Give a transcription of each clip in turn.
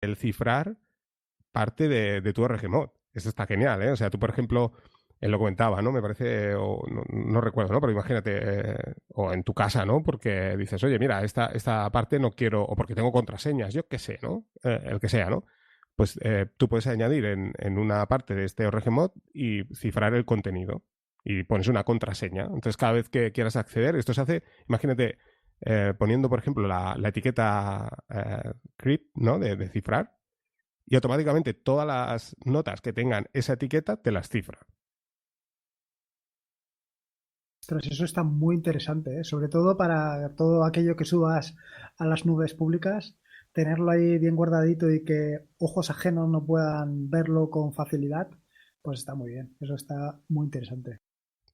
el cifrar parte de tu RGMod. Eso está genial, ¿eh? O sea, tú, por ejemplo, él lo comentaba, ¿no? Me parece, o no recuerdo, ¿no? Pero imagínate, o en tu casa, ¿no? Porque dices, oye, mira, esta parte no quiero, o porque tengo contraseñas, yo qué sé, ¿no? El que sea, ¿no? Pues tú puedes añadir en una parte de este ORGMod y cifrar el contenido. Y pones una contraseña. Entonces, cada vez que quieras acceder, esto se hace, imagínate, poniendo, por ejemplo, la etiqueta crypt, ¿no? De cifrar, y automáticamente todas las notas que tengan esa etiqueta te las cifra. Ostras, eso está muy interesante, ¿eh? Sobre todo para todo aquello que subas a las nubes públicas, tenerlo ahí bien guardadito y que ojos ajenos no puedan verlo con facilidad, pues está muy bien. Eso está muy interesante.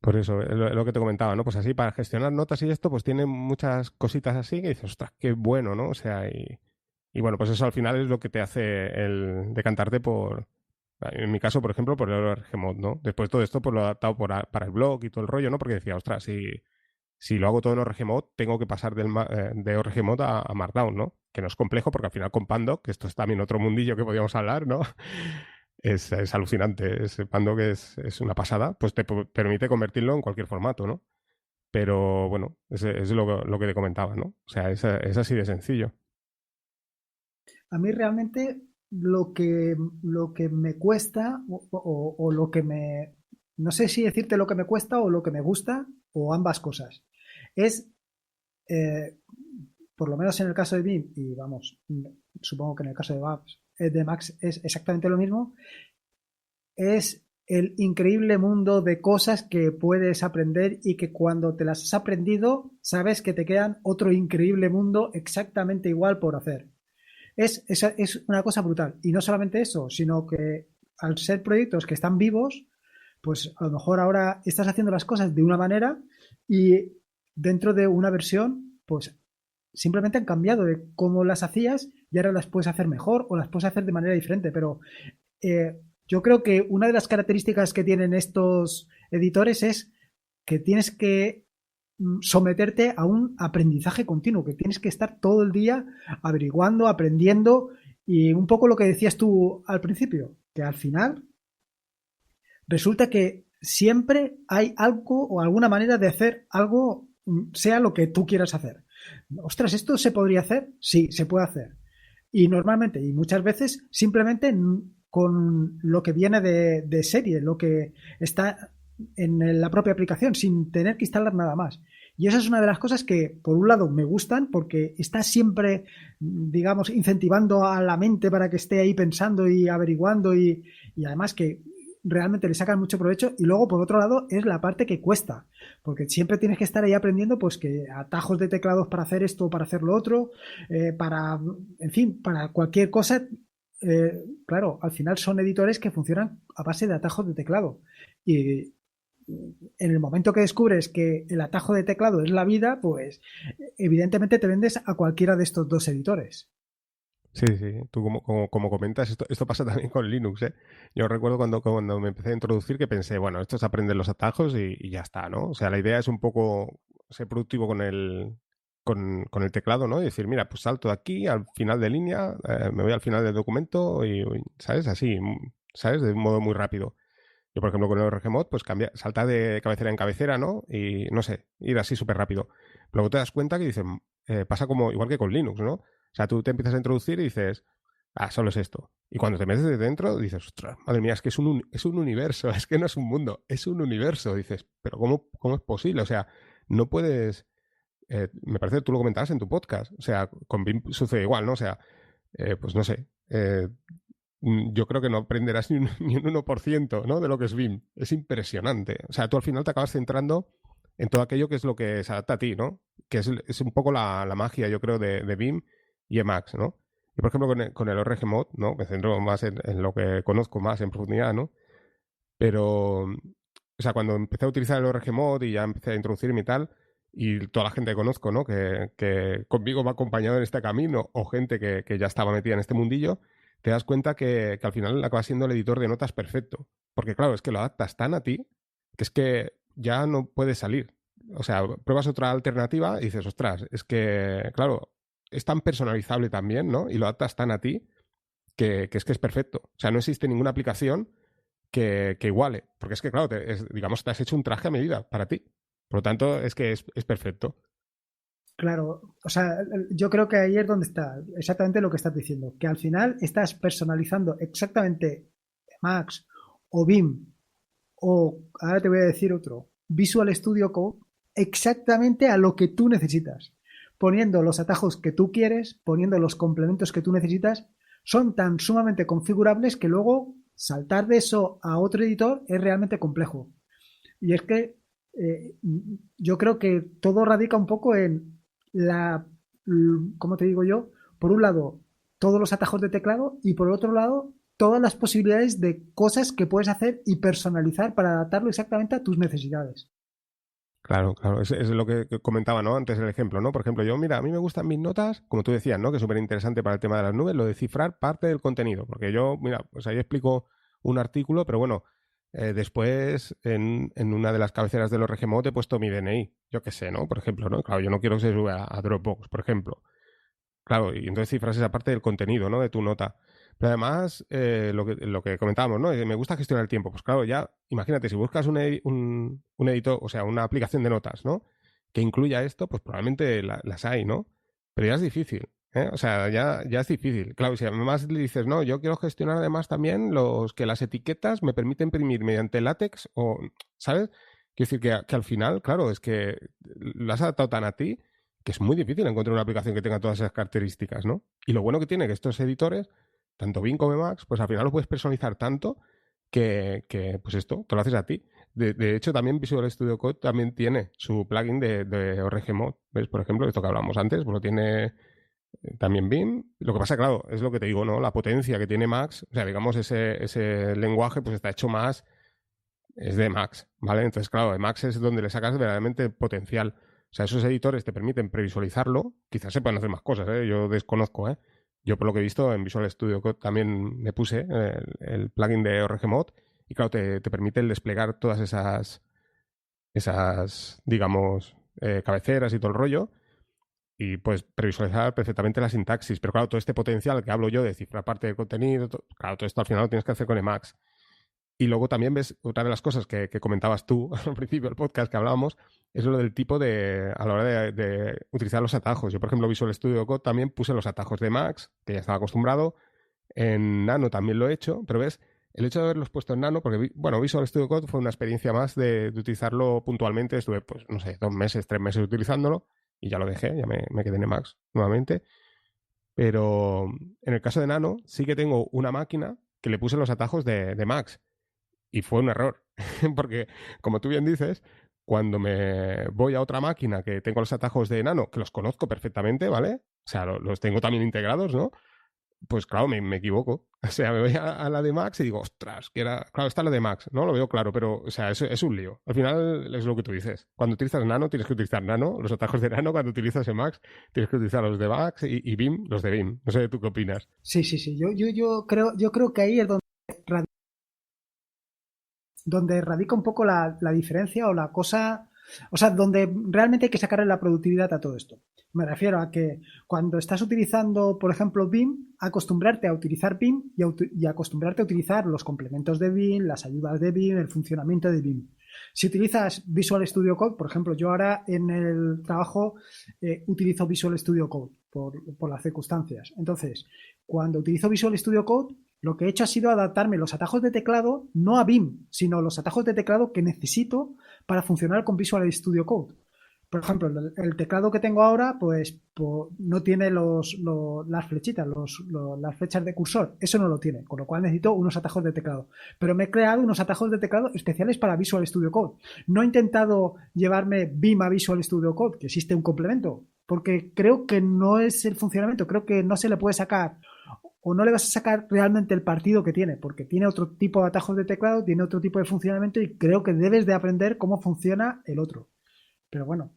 Por eso, lo que te comentaba, ¿no? Pues así, para gestionar notas y esto, pues tiene muchas cositas así que dices, ostras, qué bueno, ¿no? O sea, y bueno, pues eso al final es lo que te hace el decantarte por, en mi caso, por ejemplo, por el ORGMod, ¿no? Después todo esto, pues lo he adaptado para el blog y todo el rollo, ¿no? Porque decía, ostras, si lo hago todo en ORGMod, tengo que pasar de ORGMod a Markdown, ¿no? Que no es complejo porque al final con Pandoc, que esto es también otro mundillo que podíamos hablar, ¿no? Es alucinante. Ese Pandoc es una pasada, pues te permite convertirlo en cualquier formato, ¿no? Pero bueno, es lo que te comentaba, ¿no? O sea, es así de sencillo. A mí realmente lo que me cuesta o lo que me... No sé si decirte lo que me cuesta o lo que me gusta o ambas cosas. Es, eh, por lo menos en el caso de BIM, y vamos, supongo que en el caso de Max es exactamente lo mismo, es el increíble mundo de cosas que puedes aprender y que cuando te las has aprendido sabes que te quedan otro increíble mundo exactamente igual por hacer. Es una cosa brutal. Y no solamente eso, sino que al ser proyectos que están vivos, pues a lo mejor ahora estás haciendo las cosas de una manera y dentro de una versión, pues simplemente han cambiado de cómo las hacías y ahora las puedes hacer mejor o las puedes hacer de manera diferente. Pero yo creo que una de las características que tienen estos editores es que tienes que someterte a un aprendizaje continuo, que tienes que estar todo el día averiguando, aprendiendo y un poco lo que decías tú al principio, que al final resulta que siempre hay algo o alguna manera de hacer algo, sea lo que tú quieras hacer. Ostras, ¿esto se podría hacer? Sí, se puede hacer. Y normalmente, y muchas veces, simplemente con lo que viene de serie, lo que está en la propia aplicación, sin tener que instalar nada más. Y esa es una de las cosas que, por un lado, me gustan porque está siempre, digamos, incentivando a la mente para que esté ahí pensando y averiguando y además que realmente le sacan mucho provecho. Y luego, por otro lado, es la parte que cuesta, porque siempre tienes que estar ahí aprendiendo, pues que atajos de teclados para hacer esto o para hacer lo otro, para, en fin, para cualquier cosa. Claro, al final son editores que funcionan a base de atajos de teclado. Y en el momento que descubres que el atajo de teclado es la vida, pues evidentemente te vendes a cualquiera de estos dos editores. Sí, sí, tú como comentas, esto pasa también con Linux, ¿eh? Yo recuerdo cuando me empecé a introducir que pensé, bueno, esto es aprender los atajos y ya está, ¿no? O sea, la idea es un poco ser productivo con el teclado, ¿no? Y decir, mira, pues salto de aquí al final de línea, me voy al final del documento ¿sabes? Así, ¿sabes? De un modo muy rápido. Yo, por ejemplo, con el Regmod, pues saltar de cabecera en cabecera, ¿no? Y no sé, ir así súper rápido. Luego te das cuenta que dices, pasa como igual que con Linux, ¿no? O sea, tú te empiezas a introducir y dices, ah, solo es esto. Y cuando te metes de dentro, dices, ostras, madre mía, es que es un universo, es que no es un mundo, es un universo. Dices, pero ¿cómo es posible? O sea, no puedes. Me parece que tú lo comentabas en tu podcast. O sea, con BIM sucede igual, ¿no? O sea, pues no sé. Yo creo que no aprenderás ni un 1%, ¿no? De lo que es BIM. Es impresionante. O sea, tú al final te acabas centrando en todo aquello que es lo que se adapta a ti, ¿no? Que es un poco la magia, yo creo, de BIM y Emacs, ¿no? Y por ejemplo, con el ORG Mod, ¿no? Me centro más en lo que conozco más en profundidad, ¿no? Pero, o sea, cuando empecé a utilizar el ORG Mod y ya empecé a introducirme y tal, y toda la gente que conozco, ¿no? Que conmigo me ha acompañado en este camino, o gente que ya estaba metida en este mundillo, te das cuenta que al final acaba siendo el editor de notas perfecto. Porque claro, es que lo adaptas tan a ti que es que ya no puedes salir. O sea, pruebas otra alternativa y dices, ostras, es que, claro, es tan personalizable también, ¿no? Y lo adaptas tan a ti que es perfecto. O sea, no existe ninguna aplicación que iguale. Porque es que, claro, digamos, te has hecho un traje a medida para ti. Por lo tanto, es que es perfecto. Claro, o sea, yo creo que ahí es donde está exactamente lo que estás diciendo, que al final estás personalizando exactamente Max o BIM o, ahora te voy a decir otro, Visual Studio Code, exactamente a lo que tú necesitas, poniendo los atajos que tú quieres, poniendo los complementos que tú necesitas, son tan sumamente configurables que luego saltar de eso a otro editor es realmente complejo. Y es que yo creo que todo radica un poco en la, ¿cómo te digo yo? Por un lado, todos los atajos de teclado y por otro lado, todas las posibilidades de cosas que puedes hacer y personalizar para adaptarlo exactamente a tus necesidades. Claro, claro. Es lo que comentaba, ¿no? Antes el ejemplo, ¿no? Por ejemplo, yo, mira, a mí me gustan mis notas, como tú decías, ¿no? Que es súper interesante para el tema de las nubes, lo de cifrar parte del contenido. Porque yo, mira, pues ahí explico un artículo, pero bueno, después en una de las cabeceras de los Regmod he puesto mi DNI. Yo qué sé, ¿no? Por ejemplo, ¿no? Claro, yo no quiero que se suba a Dropbox, por ejemplo. Claro, y entonces cifras esa parte del contenido, ¿no? De tu nota. Pero además, lo que comentábamos, ¿no? Me gusta gestionar el tiempo. Pues claro, ya, imagínate, si buscas un editor, o sea, una aplicación de notas, ¿no? Que incluya esto, pues probablemente las hay, ¿no? Pero ya es difícil, ¿eh? O sea, ya es difícil. Claro, si además le dices, no, yo quiero gestionar además también los que las etiquetas me permiten imprimir mediante látex o, ¿sabes? Quiero decir que al final, claro, es que lo has adaptado tan a ti que es muy difícil encontrar una aplicación que tenga todas esas características, ¿no? Y lo bueno que tiene que estos editores, tanto Bing como Emacs, pues al final lo puedes personalizar tanto que pues esto, te lo haces a ti. De hecho, también Visual Studio Code también tiene su plugin de ORGMod, ¿ves? Por ejemplo, esto que hablábamos antes, pues lo tiene también BIM. Lo que pasa, claro, es lo que te digo, ¿no? La potencia que tiene Max, o sea, digamos, ese lenguaje pues está hecho más, es de Max, ¿vale? Entonces, claro, de Max es donde le sacas verdaderamente potencial. O sea, esos editores te permiten previsualizarlo. Quizás se puedan hacer más cosas, ¿eh? Yo desconozco, ¿eh? Yo, por lo que he visto, en Visual Studio Code también me puse el plugin de ORGMod y, claro, te permite el desplegar todas esas digamos, cabeceras y todo el rollo y pues previsualizar perfectamente la sintaxis. Pero, claro, todo este potencial que hablo yo de cifrar parte del contenido, claro, todo esto al final lo tienes que hacer con Emacs. Y luego también ves otra de las cosas que comentabas tú al principio del podcast que hablábamos, es lo del tipo a la hora de utilizar los atajos. Yo, por ejemplo, Visual Studio Code también puse los atajos de Max, que ya estaba acostumbrado. En Nano también lo he hecho, pero ves, el hecho de haberlos puesto en Nano, porque, bueno, Visual Studio Code fue una experiencia más de utilizarlo puntualmente. Estuve, pues, no sé, 2 meses, 3 meses utilizándolo y ya lo dejé, ya me quedé en Emacs nuevamente. Pero en el caso de Nano, sí que tengo una máquina que le puse los atajos de Max. Y fue un error, porque como tú bien dices, cuando me voy a otra máquina que tengo los atajos de Nano, que los conozco perfectamente, ¿vale? O sea, los tengo también integrados, ¿no? Pues claro, me equivoco. O sea, me voy a la de Max y digo, ostras, que era. Claro, está la de Max, ¿no? Lo veo claro, pero, o sea, es un lío. Al final es lo que tú dices. Cuando utilizas Nano, tienes que utilizar Nano, los atajos de Nano. Cuando utilizas Emacs, tienes que utilizar los de Max y BIM, los de BIM. No sé, ¿tú qué opinas? Sí, sí, sí. Yo creo que ahí es donde radica un poco la diferencia o la cosa, o sea, donde realmente hay que sacarle la productividad a todo esto. Me refiero a que cuando estás utilizando, por ejemplo, BIM, acostumbrarte a utilizar BIM y acostumbrarte a utilizar los complementos de BIM, las ayudas de BIM, el funcionamiento de BIM. Si utilizas Visual Studio Code, por ejemplo, yo ahora en el trabajo utilizo Visual Studio Code por las circunstancias. Entonces, cuando utilizo Visual Studio Code, lo que he hecho ha sido adaptarme los atajos de teclado no a BIM, sino los atajos de teclado que necesito para funcionar con Visual Studio Code. Por ejemplo, el teclado que tengo ahora, pues no tiene las flechitas, las flechas de cursor. Eso no lo tiene, con lo cual necesito unos atajos de teclado. Pero me he creado unos atajos de teclado especiales para Visual Studio Code. No he intentado llevarme BIM a Visual Studio Code, que existe un complemento, porque creo que no es el funcionamiento, creo que no se le puede sacar o no le vas a sacar realmente el partido que tiene, porque tiene otro tipo de atajos de teclado, tiene otro tipo de funcionamiento y creo que debes de aprender cómo funciona el otro. Pero bueno.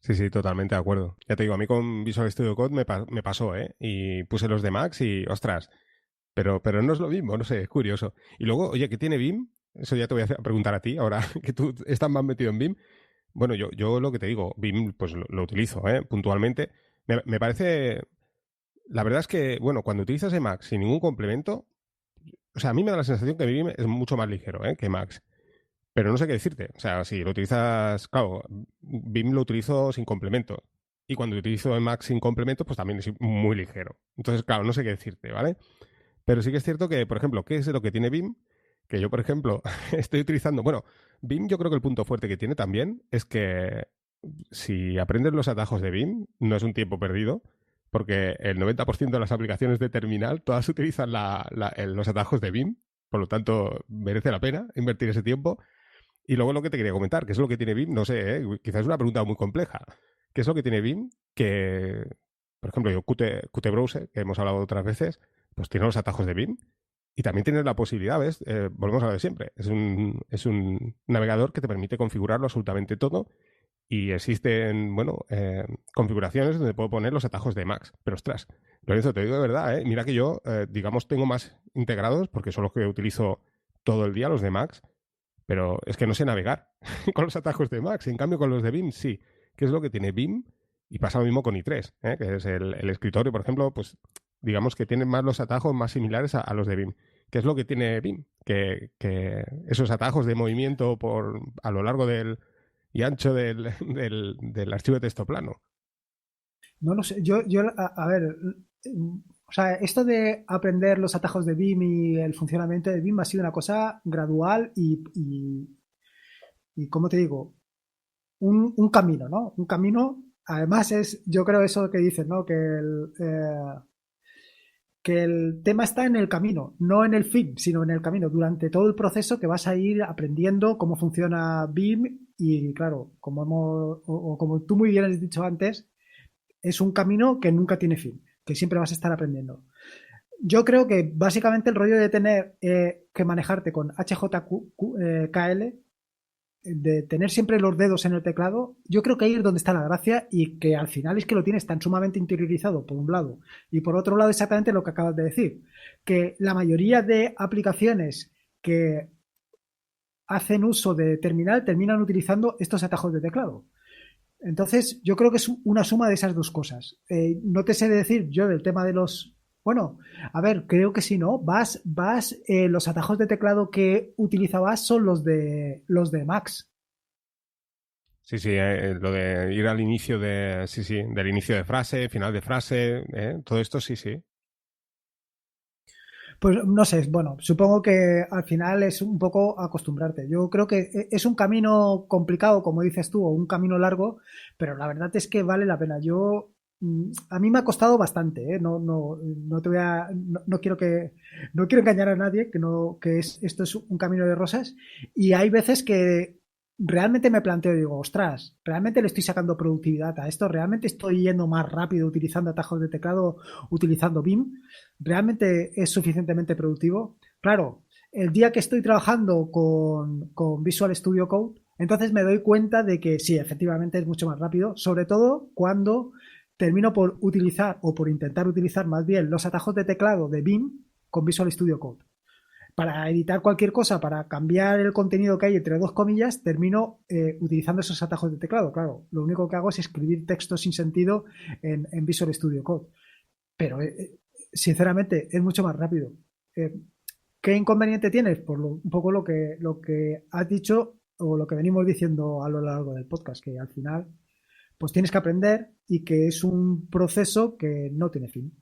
Sí, sí, totalmente de acuerdo. Ya te digo, a mí con Visual Studio Code me pasó, ¿eh? Y puse los de Max y, ostras, pero no es lo mismo, no sé, es curioso. Y luego, oye, ¿qué tiene BIM? Eso ya te voy a preguntar a ti, ahora que tú estás más metido en BIM. Bueno, yo lo que te digo, BIM pues lo utilizo, ¿eh? Puntualmente. Me parece la verdad es que, bueno, cuando utilizas Emacs sin ningún complemento, o sea, a mí me da la sensación que Vim es mucho más ligero, que Emacs. Pero no sé qué decirte. O sea, si lo utilizas, claro, Vim lo utilizo sin complemento. Y cuando utilizo Emacs sin complemento, pues también es muy ligero. Entonces, claro, no sé qué decirte, ¿vale? Pero sí que es cierto que, por ejemplo, ¿qué es lo que tiene Vim? Que yo, por ejemplo, estoy utilizando. Bueno, Vim, yo creo que el punto fuerte que tiene también es que si aprendes los atajos de Vim, no es un tiempo perdido, porque el 90% de las aplicaciones de terminal todas utilizan los atajos de Vim. Por lo tanto, merece la pena invertir ese tiempo. Y luego lo que te quería comentar, ¿qué es lo que tiene Vim? No sé, quizás es una pregunta muy compleja. ¿Qué es lo que tiene Vim? Que, por ejemplo, yo Qt Browser, que hemos hablado otras veces, pues tiene los atajos de Vim y también tienes la posibilidad, ¿ves? Volvemos a lo de siempre. Es un navegador que te permite configurarlo absolutamente todo y existen, bueno, configuraciones donde puedo poner los atajos de Max. Pero ostras, Lorenzo, te digo de verdad, ¿eh? Mira que yo, digamos, tengo más integrados porque son los que utilizo todo el día, los de Max, pero es que no sé navegar con los atajos de Max. En cambio, con los de Vim sí. ¿Qué es lo que tiene Vim? Y pasa lo mismo con i3, que es el escritorio, por ejemplo, pues digamos que tiene más los atajos más similares a los de Vim. ¿Qué es lo que tiene Vim? Que esos atajos de movimiento a lo largo y ancho del archivo de texto plano. No lo sé. A ver, o sea, esto de aprender los atajos de BIM y el funcionamiento de BIM ha sido una cosa gradual y ¿cómo te digo? Un camino, ¿no? Un camino, además es, yo creo eso que dices, ¿no? Que el tema está en el camino, no en el fin, sino en el camino, durante todo el proceso que vas a ir aprendiendo cómo funciona BIM y claro, como tú muy bien has dicho antes, es un camino que nunca tiene fin, que siempre vas a estar aprendiendo. Yo creo que básicamente el rollo de tener que manejarte con HJKL, de tener siempre los dedos en el teclado, yo creo que ahí es donde está la gracia y que al final es que lo tienes tan sumamente interiorizado por un lado y por otro lado exactamente lo que acabas de decir, que la mayoría de aplicaciones que hacen uso de terminal terminan utilizando estos atajos de teclado. Entonces, yo creo que es una suma de esas dos cosas. No te sé decir yo del tema de los. Bueno, a ver, creo que si no. Los atajos de teclado que utilizabas son los de Max. Sí, sí, lo de ir al inicio sí, sí, del inicio de frase, final de frase, todo esto sí, sí. Pues no sé, bueno, supongo que al final es un poco acostumbrarte. Yo creo que es un camino complicado, como dices tú, o un camino largo, pero la verdad es que vale la pena. A mí me ha costado bastante, ¿eh? No te voy a, no quiero engañar a nadie, esto es un camino de rosas, y hay veces que realmente me planteo y digo, ostras, realmente le estoy sacando productividad a esto, realmente estoy yendo más rápido utilizando atajos de teclado, utilizando BIM, realmente es suficientemente productivo. Claro, el día que estoy trabajando con Visual Studio Code, entonces me doy cuenta de que sí, efectivamente es mucho más rápido, sobre todo cuando termino por utilizar o por intentar utilizar más bien los atajos de teclado de BIM con Visual Studio Code. Para editar cualquier cosa, para cambiar el contenido que hay entre dos comillas, termino utilizando esos atajos de teclado. Claro, lo único que hago es escribir texto sin sentido en Visual Studio Code. Pero, sinceramente, es mucho más rápido. Eh, ¿Qué inconveniente tienes? Pues un poco lo que has dicho o lo que venimos diciendo a lo largo del podcast, que al final pues tienes que aprender y que es un proceso que no tiene fin.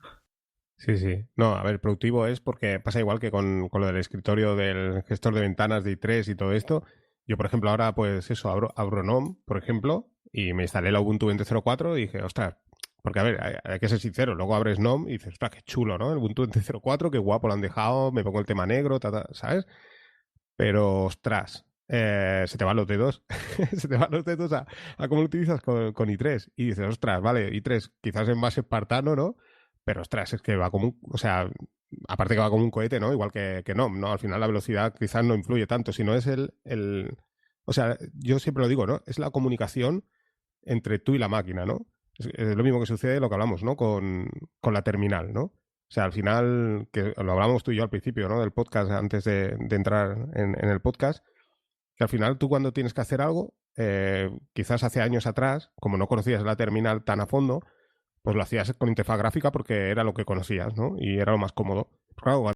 Sí, sí. No, a ver, productivo es porque pasa igual que con lo del escritorio del gestor de ventanas de i3 y todo esto. Yo, por ejemplo, ahora, pues eso, abro GNOME, por ejemplo, y me instalé la Ubuntu 20.04 y dije, ostras, porque a ver, hay que ser sincero, luego abres GNOME y dices, ostras, qué chulo, ¿no? El Ubuntu 20.04, qué guapo lo han dejado, me pongo el tema negro, ¿sabes? Pero, ostras, se te van los dedos, se te van los dedos a cómo lo utilizas con i3. Y dices, ostras, vale, i3 quizás es más espartano, ¿no? Pero, ostras, es que va como o sea, aparte que va como un cohete, ¿no? Igual que no. Al final la velocidad quizás no influye tanto, sino es o sea, yo siempre lo digo, ¿no? Es la comunicación entre tú y la máquina, ¿no? Es lo mismo que sucede lo que hablamos, ¿no? Con la terminal, ¿no? O sea, al final, que lo hablamos tú y yo al principio, ¿no? Del podcast, antes de entrar en el podcast, que al final tú cuando tienes que hacer algo, quizás hace años atrás, como no conocías la terminal tan a fondo, pues lo hacías con interfaz gráfica porque era lo que conocías, ¿no? Y era lo más cómodo. Claro,